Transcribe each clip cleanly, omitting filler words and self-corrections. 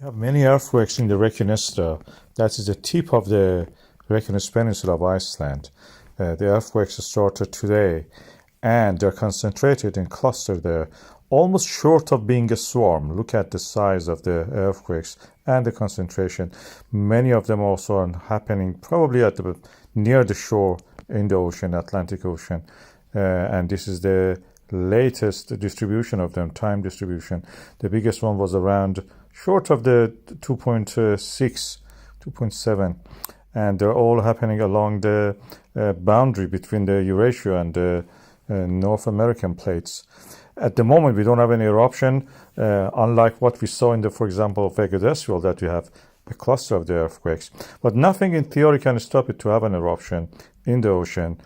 We have many earthquakes in the Reykjanestá. That is the tip of the Reykjanes Peninsula of Iceland. The earthquakes started today, and they're concentrated and clustered there, almost short of being a swarm. Look at the size of the earthquakes and the concentration. Many of them also are happening probably near the shore in the ocean, Atlantic Ocean. And this is the latest distribution of them, time distribution. The biggest one was around short of the 2.6, 2.7, and they're all happening along the boundary between the Eurasia and the North American plates. At the moment, we don't have any eruption, unlike what we saw in the, for example, Reykjanesá, that we have a cluster of the earthquakes. But nothing in theory can stop it to have an eruption in the ocean.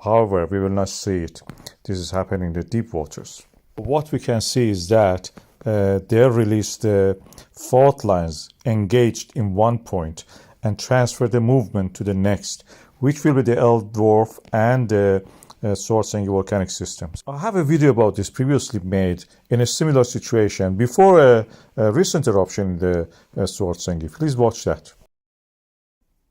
However, we will not see it. This is happening in the deep waters. What we can see is that they release the fault lines engaged in one point and transfer the movement to the next, which will be the L dwarf and the Svartsengi volcanic systems. I have a video about this previously made in a similar situation before a recent eruption in the Svartsengi. Please watch that.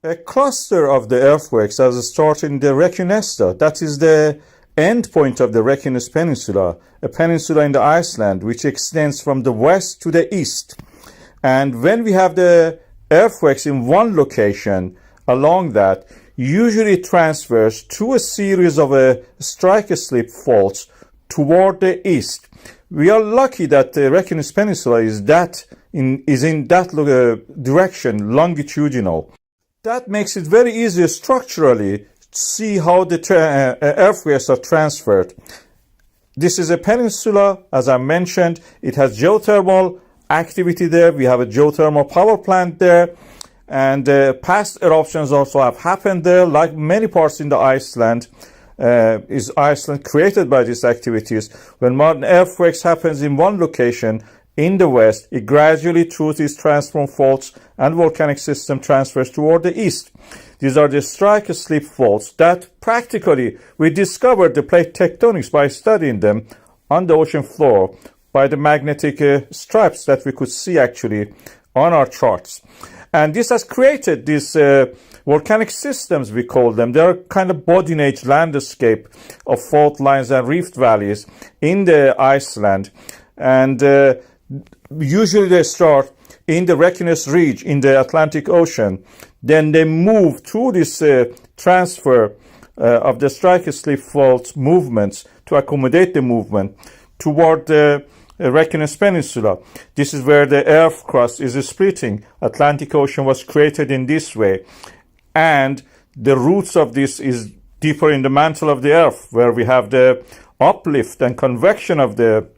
A cluster of the earthquakes has started in the Reykjanestá. That is the end point of the Reykjanes Peninsula, a peninsula in the Iceland which extends from the west to the east. And when we have the earthquakes in one location along that, usually it transfers to a series of strike-slip faults toward the east. We are lucky that the Reykjanes Peninsula is in that direction, longitudinal. That makes it very easy structurally to see how the earthquakes are transferred. This is a peninsula, as I mentioned. It has geothermal activity there. We have a geothermal power plant there. And past eruptions also have happened there, like many parts in the Iceland. Is Iceland created by these activities? When modern earthquakes happens in one location, in the west, it gradually, through these transform faults and volcanic system, transfers toward the east. These are the strike-slip faults that practically we discovered the plate tectonics by studying them on the ocean floor by the magnetic stripes that we could see actually on our charts. And this has created these volcanic systems, we call them. They are kind of body-nature landscape of fault lines and rift valleys in the Iceland. And usually they start in the Reykjanes Ridge in the Atlantic Ocean. Then they move through this transfer of the strike-slip fault movements to accommodate the movement toward the Reykjanes Peninsula. This is where the earth crust is splitting. Atlantic Ocean was created in this way. And the roots of this is deeper in the mantle of the earth, where we have the uplift and convection of the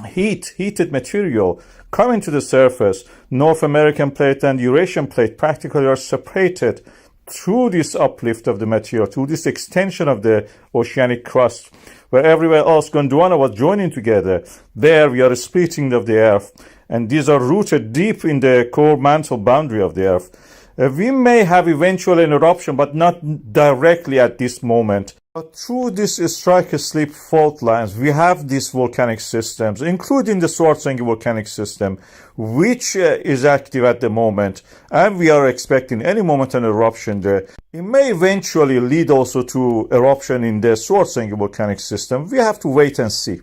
heated material coming to the surface. North American plate and Eurasian plate practically are separated through this uplift of the material, through this extension of the oceanic crust, where everywhere else Gondwana was joining together. There we are a splitting of the earth, and these are rooted deep in the core mantle boundary of the earth. We may have eventually an eruption, but not directly at this moment. But through this strike-slip fault lines, we have these volcanic systems, including the Svartsengi volcanic system, which is active at the moment, and we are expecting any moment an eruption there. It may eventually lead also to eruption in the Svartsengi volcanic system. We have to wait and see.